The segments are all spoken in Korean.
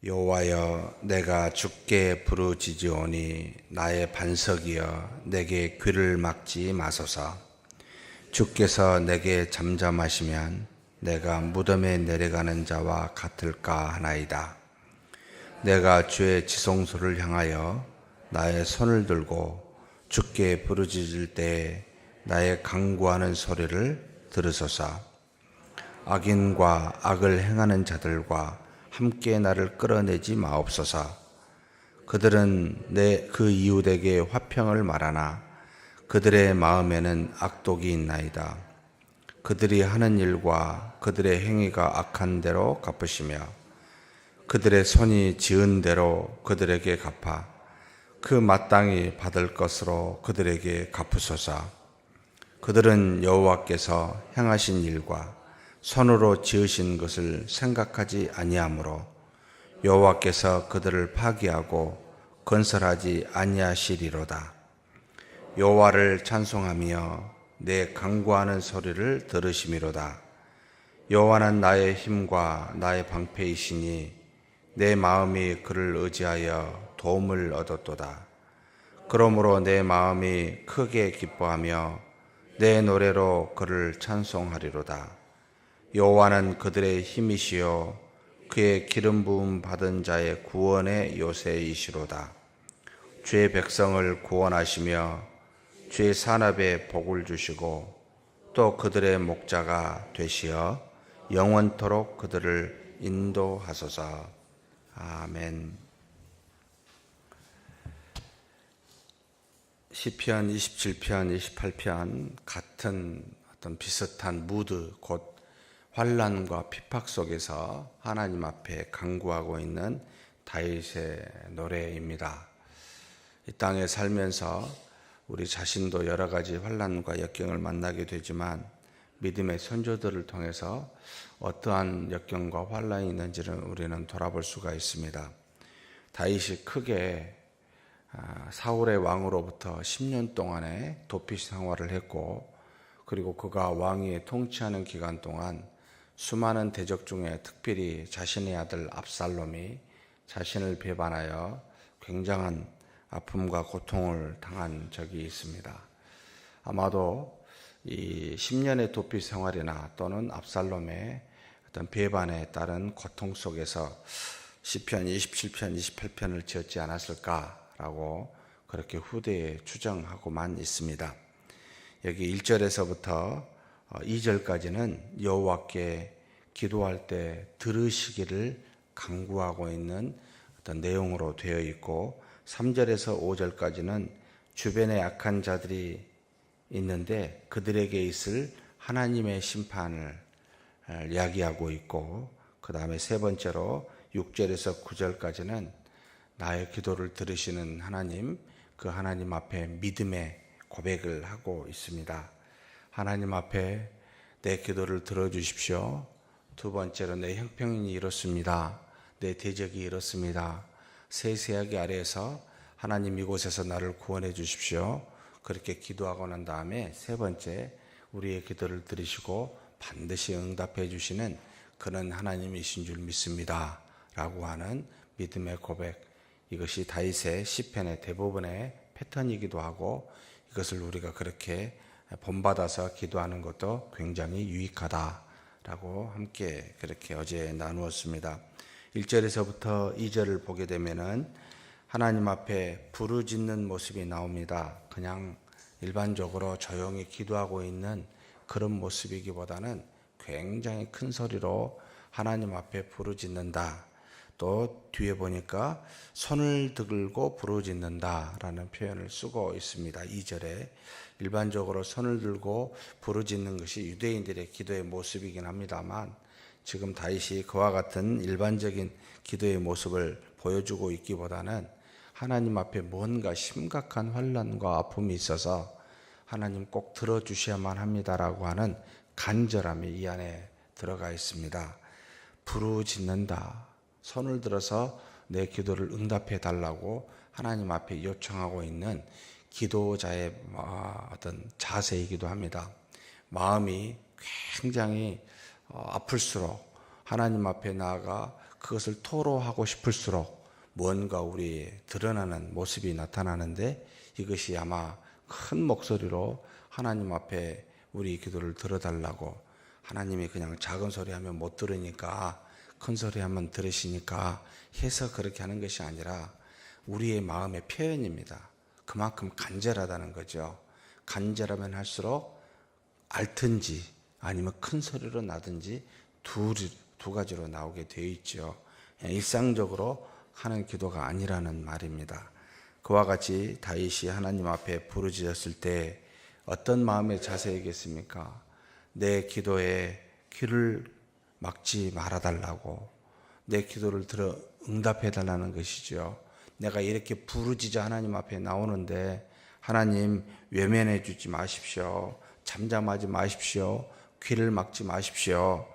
여호와여, 내가 주께 부르짖으오니 나의 반석이여 내게 귀를 막지 마소서. 주께서 내게 잠잠하시면 내가 무덤에 내려가는 자와 같을까 하나이다. 내가 주의 지성소를 향하여 나의 손을 들고 주께 부르짖을 때에 나의 간구하는 소리를 들으소서. 악인과 악을 행하는 자들과 함께 나를 끌어내지 마옵소서. 그들은 그 이웃에게 화평을 말하나 그들의 마음에는 악독이 있나이다. 그들이 하는 일과 그들의 행위가 악한 대로 갚으시며 그들의 손이 지은 대로 그들에게 갚아 그 마땅히 받을 것으로 그들에게 갚으소서. 그들은 여호와께서 행하신 일과 손으로 지으신 것을 생각하지 아니하므로 여호와께서 그들을 파기하고 건설하지 아니하시리로다. 여호와를 찬송하며 내 간구하는 소리를 들으심이로다. 여호와는 나의 힘과 나의 방패이시니 내 마음이 그를 의지하여 도움을 얻었도다. 그러므로 내 마음이 크게 기뻐하며 내 노래로 그를 찬송하리로다. 여호와는 그들의 힘이시요 그의 기름 부음 받은 자의 구원의 요새이시로다. 주의 백성을 구원하시며 주의 산업에 복을 주시고 또 그들의 목자가 되시어 영원토록 그들을 인도하소서. 아멘. 시편 27편, 28편 같은 어떤 비슷한 무드, 곧 환난과 핍박 속에서 하나님 앞에 간구하고 있는 다윗의 노래입니다. 이 땅에 살면서 우리 자신도 여러 가지 환난과 역경을 만나게 되지만 믿음의 선조들을 통해서 어떠한 역경과 환난이 있는지를 우리는 돌아볼 수가 있습니다. 다윗이 크게 사울의 왕으로부터 10년 동안의 도피 생활을 했고, 그리고 그가 왕위에 통치하는 기간 동안 수많은 대적 중에 특별히 자신의 아들 압살롬이 자신을 배반하여 굉장한 아픔과 고통을 당한 적이 있습니다. 아마도 이 10년의 도피 생활이나 또는 압살롬의 어떤 배반에 따른 고통 속에서 시편 27편, 28편을 지었지 않았을까라고 그렇게 후대에 추정하고만 있습니다. 여기 1절에서부터 2절까지는 여호와께 기도할 때 들으시기를 간구하고 있는 어떤 내용으로 되어 있고, 3절에서 5절까지는 주변에 악한 자들이 있는데 그들에게 있을 하나님의 심판을 이야기하고 있고, 그 다음에 세 번째로 6절에서 9절까지는 나의 기도를 들으시는 하나님, 그 하나님 앞에 믿음의 고백을 하고 있습니다. 하나님 앞에 내 기도를 들어주십시오. 두 번째로 내 형편이 이렇습니다. 내 대적이 이렇습니다. 세세하게 아래에서 하나님 이곳에서 나를 구원해 주십시오. 그렇게 기도하고 난 다음에 세 번째, 우리의 기도를 들으시고 반드시 응답해 주시는 그는 하나님이신 줄 믿습니다 라고 하는 믿음의 고백, 이것이 다윗의 시편의 대부분의 패턴이기도 하고, 이것을 우리가 그렇게 본받아서 기도하는 것도 굉장히 유익하다라고 함께 그렇게 어제 나누었습니다. 1절에서부터 2절을 보게 되면은 하나님 앞에 부르짖는 모습이 나옵니다. 그냥 일반적으로 조용히 기도하고 있는 그런 모습이기보다는 굉장히 큰 소리로 하나님 앞에 부르짖는다. 또 뒤에 보니까 손을 들고 부르짖는다라는 표현을 쓰고 있습니다. 2절에 일반적으로 손을 들고 부르짖는 것이 유대인들의 기도의 모습이긴 합니다만, 지금 다윗이 그와 같은 일반적인 기도의 모습을 보여주고 있기보다는 하나님 앞에 뭔가 심각한 환난과 아픔이 있어서 하나님 꼭 들어주셔야만 합니다라고 하는 간절함이 이 안에 들어가 있습니다. 부르짖는다, 손을 들어서 내 기도를 응답해 달라고 하나님 앞에 요청하고 있는 기도자의 어떤 자세이기도 합니다. 마음이 굉장히 아플수록 하나님 앞에 나아가 그것을 토로하고 싶을수록 뭔가 우리의 드러나는 모습이 나타나는데, 이것이 아마 큰 목소리로 하나님 앞에 우리 기도를 들어달라고, 하나님이 그냥 작은 소리 하면 못 들으니까 큰 소리 하면 들으시니까 해서 그렇게 하는 것이 아니라 우리의 마음의 표현입니다. 그만큼 간절하다는 거죠. 간절하면 할수록 앓든지 아니면 큰 소리로 나든지 두 가지로 나오게 되어 있죠. 일상적으로 하는 기도가 아니라는 말입니다. 그와 같이 다윗이 하나님 앞에 부르짖었을 때 어떤 마음의 자세이겠습니까? 내 기도에 귀를 막지 말아달라고, 내 기도를 들어 응답해달라는 것이죠. 내가 이렇게 부르짖어 하나님 앞에 나오는데 하나님 외면해 주지 마십시오. 잠잠하지 마십시오. 귀를 막지 마십시오.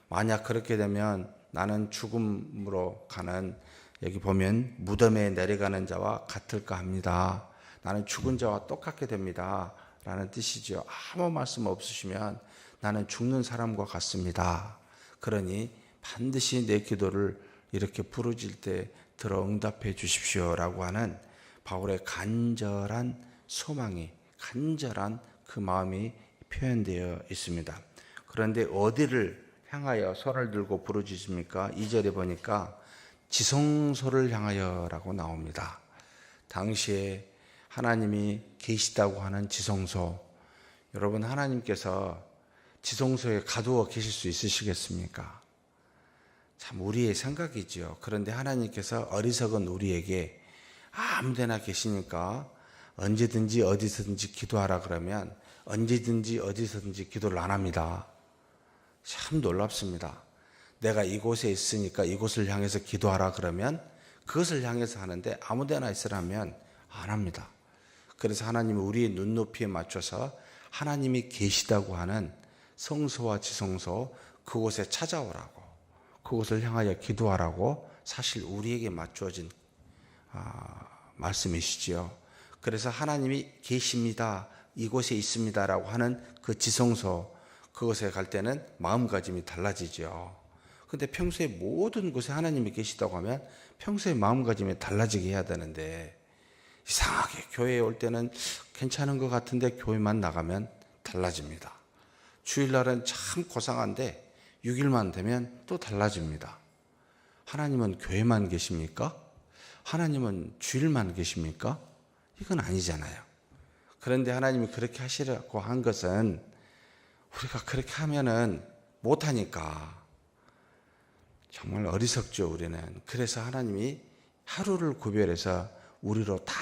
만약 그렇게 되면 나는 죽음으로 가는, 여기 보면 무덤에 내려가는 자와 같을까 합니다. 나는 죽은 자와 똑같게 됩니다 라는 뜻이죠. 아무 말씀 없으시면 나는 죽는 사람과 같습니다. 그러니 반드시 내 기도를 이렇게 부르짖을 때 들어 응답해 주십시오라고 하는 바울의 간절한 소망이, 간절한 그 마음이 표현되어 있습니다. 그런데 어디를 향하여 손을 들고 부르짖습니까? 2절에 보니까 지성소를 향하여라고 나옵니다. 당시에 하나님이 계시다고 하는 지성소, 여러분 하나님께서 지성소에 가두어 계실 수 있으시겠습니까? 참 우리의 생각이지요. 그런데 하나님께서 어리석은 우리에게 아무데나 계시니까 언제든지 어디서든지 기도하라 그러면 언제든지 어디서든지 기도를 안 합니다. 참 놀랍습니다. 내가 이곳에 있으니까 이곳을 향해서 기도하라 그러면 그것을 향해서 하는데 아무데나 있으라면 안 합니다. 그래서 하나님은 우리의 눈높이에 맞춰서 하나님이 계시다고 하는 성소와 지성소, 그곳에 찾아오라고, 그곳을 향하여 기도하라고 사실 우리에게 맞추어진 말씀이시지요. 그래서 하나님이 계십니다, 이곳에 있습니다라고 하는 그 지성소, 그곳에 갈 때는 마음가짐이 달라지죠. 근데 평소에 모든 곳에 하나님이 계시다고 하면 평소에 마음가짐이 달라지게 해야 되는데, 이상하게 교회에 올 때는 괜찮은 것 같은데 교회만 나가면 달라집니다. 주일날은 참 고상한데 6일만 되면 또 달라집니다. 하나님은 교회만 계십니까? 하나님은 주일만 계십니까? 이건 아니잖아요. 그런데 하나님이 그렇게 하시려고 한 것은 우리가 그렇게 하면은 못하니까 정말 어리석죠, 우리는. 그래서 하나님이 하루를 구별해서 우리로 다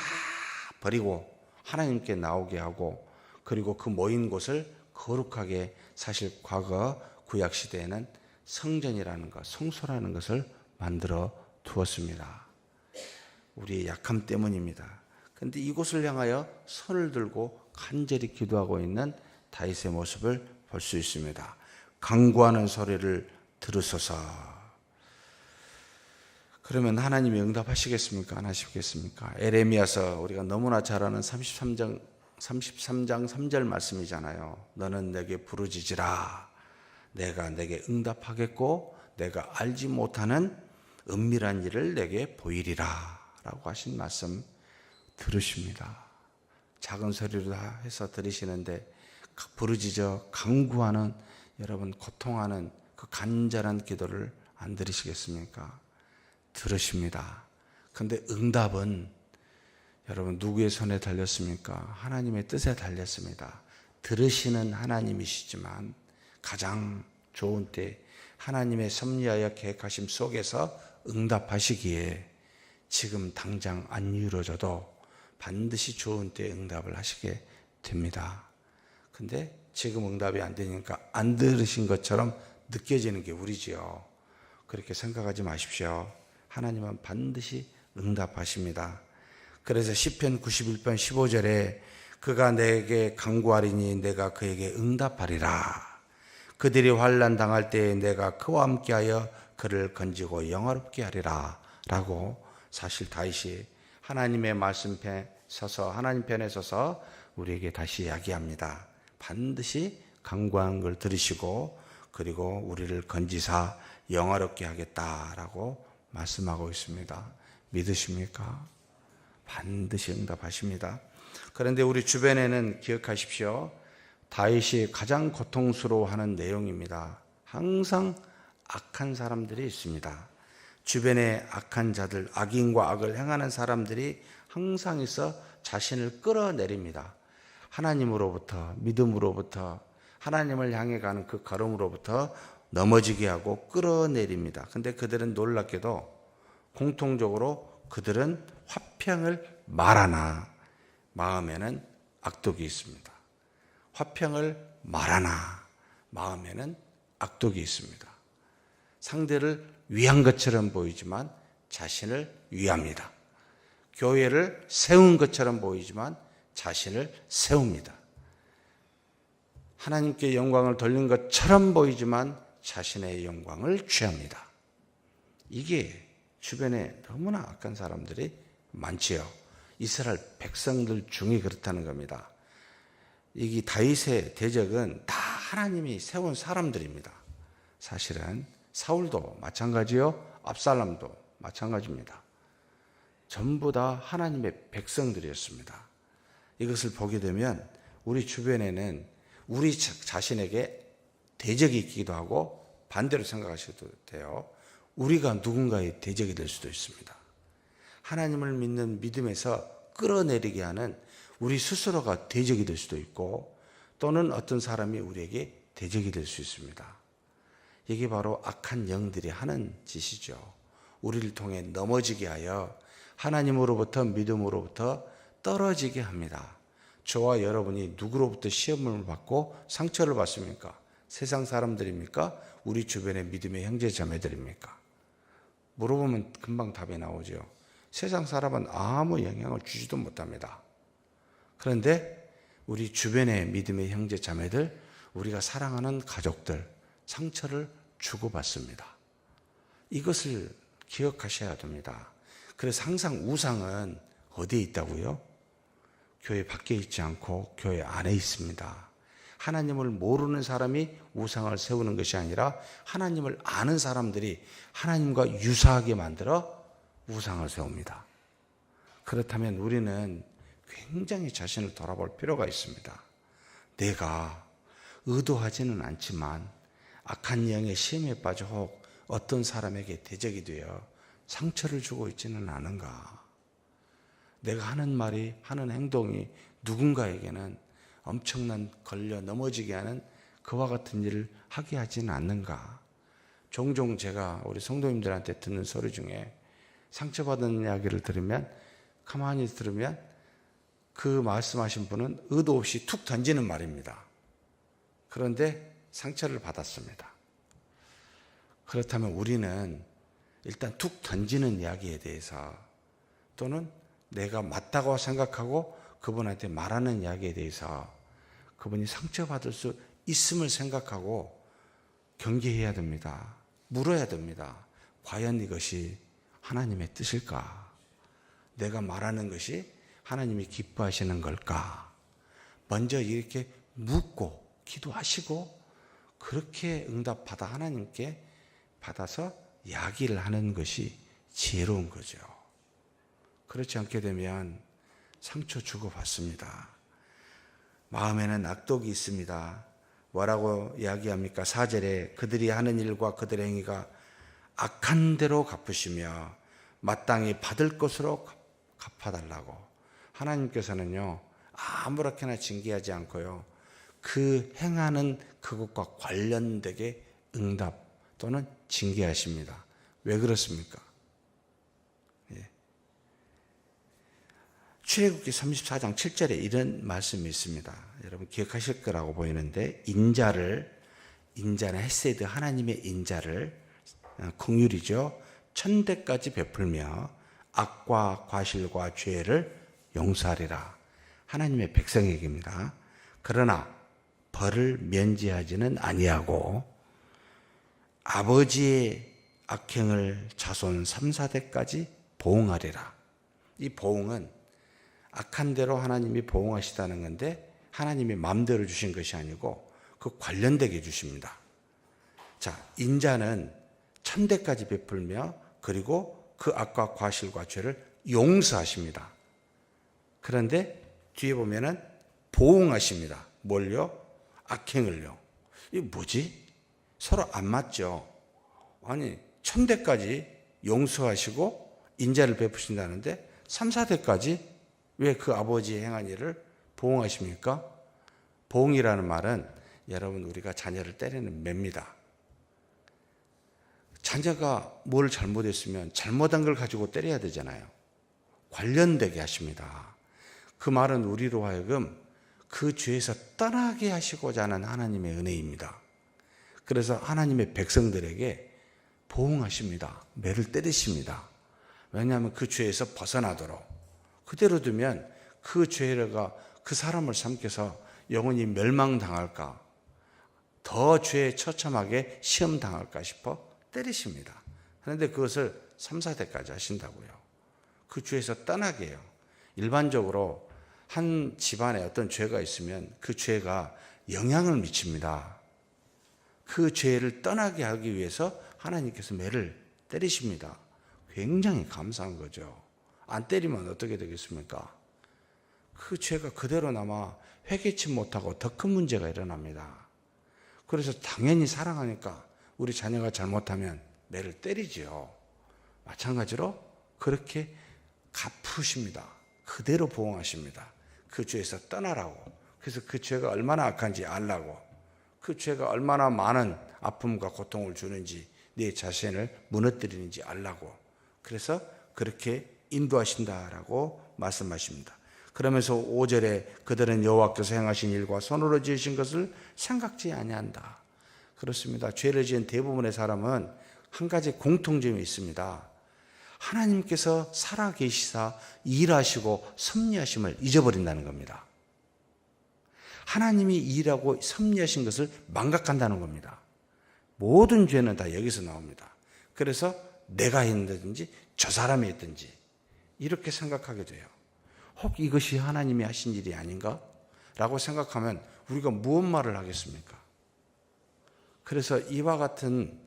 버리고 하나님께 나오게 하고, 그리고 그 모인 곳을 거룩하게, 사실 과거 구약시대에는 성전이라는 것, 성소라는 것을 만들어 두었습니다. 우리의 약함 때문입니다. 그런데 이곳을 향하여 손을 들고 간절히 기도하고 있는 다윗의 모습을 볼 수 있습니다. 간구하는 소리를 들으소서. 그러면 하나님이 응답하시겠습니까? 안 하시겠습니까? 에레미야서 우리가 너무나 잘 아는 33장 3절 말씀이잖아요. 너는 내게 부르짖으라. 내가 내게 응답하겠고 내가 알지 못하는 은밀한 일을 내게 보이리라 라고 하신 말씀 들으십니다. 작은 소리로 해서 들으시는데 부르짖어 간구하는, 여러분 고통하는 그 간절한 기도를 안 들으시겠습니까? 들으십니다. 그런데 응답은 여러분 누구의 손에 달렸습니까? 하나님의 뜻에 달렸습니다. 들으시는 하나님이시지만 가장 좋은 때 하나님의 섭리하여 계획하심 속에서 응답하시기에 지금 당장 안 이루어져도 반드시 좋은 때에 응답을 하시게 됩니다. 근데 지금 응답이 안 되니까 안 들으신 것처럼 느껴지는 게 우리지요. 그렇게 생각하지 마십시오. 하나님은 반드시 응답하십니다. 그래서 시편 91편 15절에 그가 내게 간구하리니 내가 그에게 응답하리라. 그들이 환난 당할 때에 내가 그와 함께하여 그를 건지고 영화롭게 하리라 라고, 사실 다윗이 하나님의 말씀에 서서, 하나님 편에 서서 우리에게 다시 이야기합니다. 반드시 간구한 걸 들으시고 그리고 우리를 건지사 영화롭게 하겠다라고 말씀하고 있습니다. 믿으십니까? 반드시 응답하십니다. 그런데 우리 주변에는 기억하십시오. 다윗이 가장 고통스러워하는 내용입니다. 항상 악한 사람들이 있습니다. 주변에 악한 자들, 악인과 악을 행하는 사람들이 항상 있어 자신을 끌어내립니다. 하나님으로부터, 믿음으로부터, 하나님을 향해 가는 그 걸음으로부터 넘어지게 하고 끌어내립니다. 근데 그들은 놀랍게도 공통적으로 그들은 화평을 말하나 마음에는 악독이 있습니다. 화평을 말하나 마음에는 악독이 있습니다. 상대를 위한 것처럼 보이지만 자신을 위합니다. 교회를 세운 것처럼 보이지만 자신을 세웁니다. 하나님께 영광을 돌린 것처럼 보이지만 자신의 영광을 취합니다. 이게 주변에 너무나 악한 사람들이 많지요. 이스라엘 백성들 중에 그렇다는 겁니다. 이 다윗의 대적은 다 하나님이 세운 사람들입니다. 사실은 사울도 마찬가지요. 압살롬도 마찬가지입니다. 전부 다 하나님의 백성들이었습니다. 이것을 보게 되면 우리 주변에는 우리 자신에게 대적이 있기도 하고 반대로 생각하셔도 돼요. 우리가 누군가의 대적이 될 수도 있습니다. 하나님을 믿는 믿음에서 끌어내리게 하는 우리 스스로가 대적이 될 수도 있고 또는 어떤 사람이 우리에게 대적이 될 수 있습니다. 이게 바로 악한 영들이 하는 짓이죠. 우리를 통해 넘어지게 하여 하나님으로부터 믿음으로부터 떨어지게 합니다. 저와 여러분이 누구로부터 시험을 받고 상처를 받습니까? 세상 사람들입니까? 우리 주변의 믿음의 형제 자매들입니까? 물어보면 금방 답이 나오죠. 세상 사람은 아무 영향을 주지도 못합니다. 그런데 우리 주변의 믿음의 형제 자매들, 우리가 사랑하는 가족들, 상처를 주고받습니다. 이것을 기억하셔야 됩니다. 그래서 항상 우상은 어디에 있다고요? 교회 밖에 있지 않고 교회 안에 있습니다. 하나님을 모르는 사람이 우상을 세우는 것이 아니라 하나님을 아는 사람들이 하나님과 유사하게 만들어 우상을 세웁니다. 그렇다면 우리는 굉장히 자신을 돌아볼 필요가 있습니다. 내가 의도하지는 않지만 악한 영의 시험에 빠져 혹 어떤 사람에게 대적이 되어 상처를 주고 있지는 않은가? 내가 하는 말이, 하는 행동이 누군가에게는 엄청난 걸려 넘어지게 하는 그와 같은 일을 하게 하지는 않는가? 종종 제가 우리 성도님들한테 듣는 소리 중에 상처받은 이야기를 들으면, 가만히 들으면 그 말씀하신 분은 의도 없이 툭 던지는 말입니다. 그런데 상처를 받았습니다. 그렇다면 우리는 일단 툭 던지는 이야기에 대해서 또는 내가 맞다고 생각하고 그분한테 말하는 이야기에 대해서 그분이 상처받을 수 있음을 생각하고 경계해야 됩니다. 물어야 됩니다. 과연 이것이 하나님의 뜻일까? 내가 말하는 것이 하나님이 기뻐하시는 걸까? 먼저 이렇게 묻고 기도하시고 그렇게 응답받아 하나님께 받아서 이야기를 하는 것이 지혜로운 거죠. 그렇지 않게 되면 상처 주고받습니다. 마음에는 악독이 있습니다. 뭐라고 이야기합니까? 4절에 그들이 하는 일과 그들의 행위가 악한 대로 갚으시며 마땅히 받을 것으로 갚아달라고. 하나님께서는요, 아무렇게나 징계하지 않고요, 그 행하는 그것과 관련되게 응답 또는 징계하십니다. 왜 그렇습니까? 출애굽기 34장 7절에 이런 말씀이 있습니다. 여러분 기억하실 거라고 보이는데, 인자는 헤세드, 하나님의 인자를, 긍휼이죠, 천대까지 베풀며 악과 과실과 죄를 용서하리라. 하나님의 백성에게입니다. 그러나 벌을 면제하지는 아니하고 아버지의 악행을 자손 3, 4대까지 보응하리라. 이 보응은 악한 대로 하나님이 보응하시다는 건데 하나님이 마음대로 주신 것이 아니고 그 관련되게 주십니다. 자, 인자는 천대까지 베풀며 그리고 그 악과 과실과 죄를 용서하십니다. 그런데 뒤에 보면은 보응하십니다. 뭘요? 악행을요. 이게 뭐지? 서로 안 맞죠? 아니, 천대까지 용서하시고 인자를 베푸신다는데 3, 4대까지 왜 그 아버지의 행한 일을 보응하십니까? 보응이라는 말은 여러분 우리가 자녀를 때리는 매입니다. 자녀가 뭘 잘못했으면 잘못한 걸 가지고 때려야 되잖아요. 관련되게 하십니다. 그 말은 우리로 하여금 그 죄에서 떠나게 하시고자 하는 하나님의 은혜입니다. 그래서 하나님의 백성들에게 보응하십니다. 매를 때리십니다. 왜냐하면 그 죄에서 벗어나도록. 그대로 두면 그 죄가 그 사람을 삼켜서 영원히 멸망당할까, 더 죄에 처참하게 시험당할까 싶어 때리십니다. 그런데 그것을 3, 4대까지 하신다고요. 그 죄에서 떠나게 해요. 일반적으로 한 집안에 어떤 죄가 있으면 그 죄가 영향을 미칩니다. 그 죄를 떠나게 하기 위해서 하나님께서 매를 때리십니다. 굉장히 감사한 거죠. 안 때리면 어떻게 되겠습니까? 그 죄가 그대로 남아 회개치 못하고 더 큰 문제가 일어납니다. 그래서 당연히 사랑하니까 우리 자녀가 잘못하면 매를 때리지요. 마찬가지로 그렇게 갚으십니다. 그대로 보응하십니다. 그 죄에서 떠나라고. 그래서 그 죄가 얼마나 악한지 알라고. 그 죄가 얼마나 많은 아픔과 고통을 주는지, 내 자신을 무너뜨리는지 알라고. 그래서 그렇게 인도하신다라고 말씀하십니다. 그러면서 5절에 그들은 여호와께서 행하신 일과 손으로 지으신 것을 생각지 아니한다. 그렇습니다. 죄를 지은 대부분의 사람은 한 가지 공통점이 있습니다. 하나님께서 살아계시사 일하시고 섭리하심을 잊어버린다는 겁니다. 하나님이 일하고 섭리하신 것을 망각한다는 겁니다. 모든 죄는 다 여기서 나옵니다. 그래서 내가 했든지 저 사람이 했든지 이렇게 생각하게 돼요. 혹 이것이 하나님이 하신 일이 아닌가? 라고 생각하면 우리가 무슨 말을 하겠습니까? 그래서 이와 같은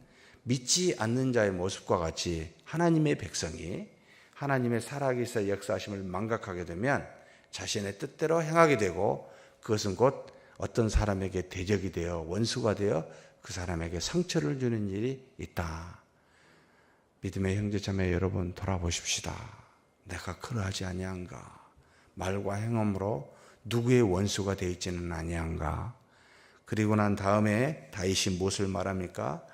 믿지 않는 자의 모습과 같이 하나님의 백성이 하나님의 살아계셔 역사하심을 망각하게 되면 자신의 뜻대로 행하게 되고, 그것은 곧 어떤 사람에게 대적이 되어 원수가 되어 그 사람에게 상처를 주는 일이 있다. 믿음의 형제자매 여러분, 돌아보십시다. 내가 그러하지 아니한가? 말과 행함으로 누구의 원수가 되어 있지는 아니한가? 그리고 난 다음에 다윗이 무엇을 말합니까?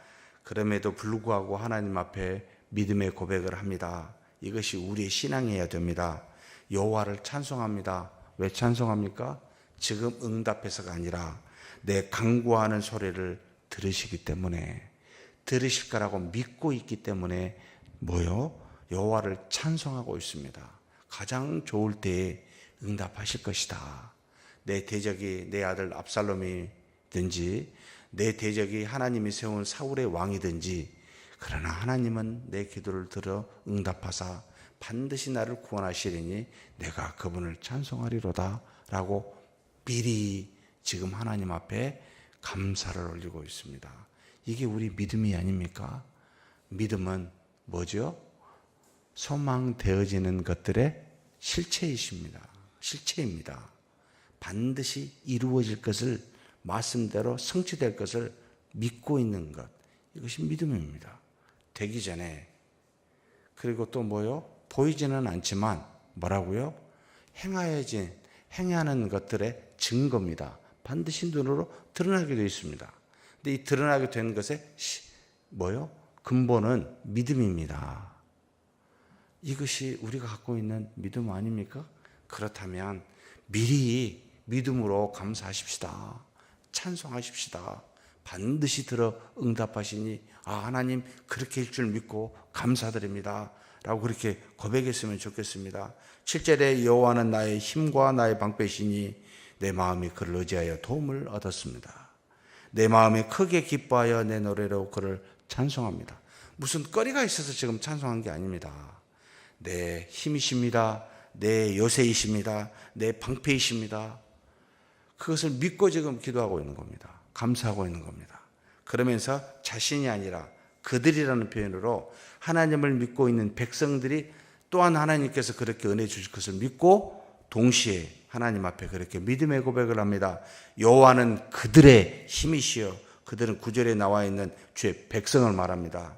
그럼에도 불구하고 하나님 앞에 믿음의 고백을 합니다. 이것이 우리의 신앙이어야 됩니다. 여호와를 찬송합니다. 왜 찬송합니까? 지금 응답해서가 아니라 내 간구하는 소리를 들으시기 때문에, 들으실 거라고 믿고 있기 때문에 여호와를 찬송하고 있습니다. 가장 좋을 때에 응답하실 것이다. 내 대적이 내 아들 압살롬이든지 내 대적이 하나님이 세운 사울의 왕이든지, 그러나 하나님은 내 기도를 들어 응답하사 반드시 나를 구원하시리니 내가 그분을 찬송하리로다 라고 미리 지금 하나님 앞에 감사를 올리고 있습니다. 이게 우리 믿음이 아닙니까? 믿음은 뭐죠? 소망되어지는 것들의 실체이십니다. 실체입니다. 반드시 이루어질 것을, 말씀대로 성취될 것을 믿고 있는 것, 이것이 믿음입니다. 되기 전에. 그리고 또 보이지는 않지만 뭐라고요? 행하는 것들의 증거입니다. 반드시 눈으로 드러나게 되어 있습니다. 근데 이 드러나게 된 것의 근본은 믿음입니다. 이것이 우리가 갖고 있는 믿음 아닙니까? 그렇다면 미리 믿음으로 감사하십시다. 찬송하십시다. 반드시 들어 응답하시니 하나님 그렇게 할 줄 믿고 감사드립니다 라고 그렇게 고백했으면 좋겠습니다. 7절에 여호와는 나의 힘과 나의 방패시니 내 마음이 그를 의지하여 도움을 얻었습니다. 내 마음이 크게 기뻐하여 내 노래로 그를 찬송합니다. 무슨 거리가 있어서 지금 찬송한 게 아닙니다. 내 힘이십니다. 내 요새이십니다. 내 방패이십니다. 그것을 믿고 지금 기도하고 있는 겁니다. 감사하고 있는 겁니다. 그러면서 자신이 아니라 그들이라는 표현으로 하나님을 믿고 있는 백성들이 또한 하나님께서 그렇게 은혜 주실 것을 믿고 동시에 하나님 앞에 그렇게 믿음의 고백을 합니다. 여호와는 그들의 힘이시여. 그들은 9절에 나와 있는 주의 백성을 말합니다.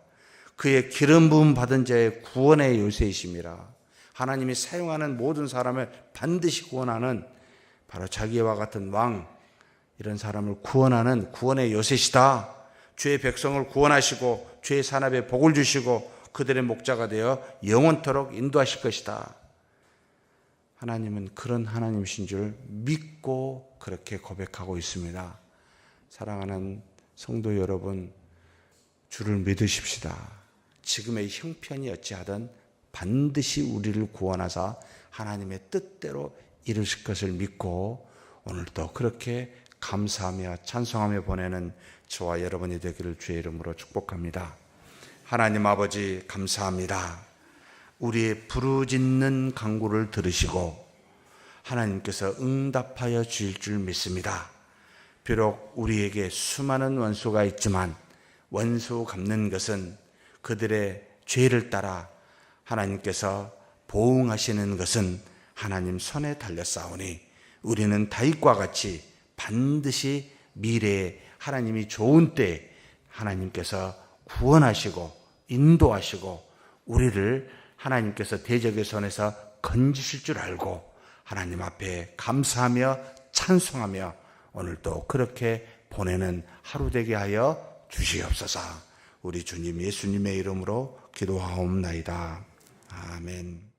그의 기름 부음 받은 자의 구원의 요새이심이라. 하나님이 사용하는 모든 사람을 반드시 구원하는 바로 자기와 같은 왕, 이런 사람을 구원하는 구원의 요새시다. 주의 백성을 구원하시고 주의 산업에 복을 주시고 그들의 목자가 되어 영원토록 인도하실 것이다. 하나님은 그런 하나님이신 줄 믿고 그렇게 고백하고 있습니다. 사랑하는 성도 여러분, 주를 믿으십시다. 지금의 형편이 어찌하든 반드시 우리를 구원하사 하나님의 뜻대로 이루실 것을 믿고 오늘도 그렇게 감사하며 찬송하며 보내는 저와 여러분이 되기를 주의 이름으로 축복합니다. 하나님 아버지 감사합니다. 우리의 부르짖는 간구를 들으시고 하나님께서 응답하여 주실 줄 믿습니다. 비록 우리에게 수많은 원수가 있지만 원수 갚는 것은 그들의 죄를 따라 하나님께서 보응하시는 것은 하나님 손에 달렸사오니 우리는 다윗과 같이 반드시 미래에 하나님이 좋은 때에 하나님께서 구원하시고 인도하시고 우리를 하나님께서 대적의 손에서 건지실 줄 알고 하나님 앞에 감사하며 찬송하며 오늘도 그렇게 보내는 하루 되게 하여 주시옵소서. 우리 주님 예수님의 이름으로 기도하옵나이다. 아멘.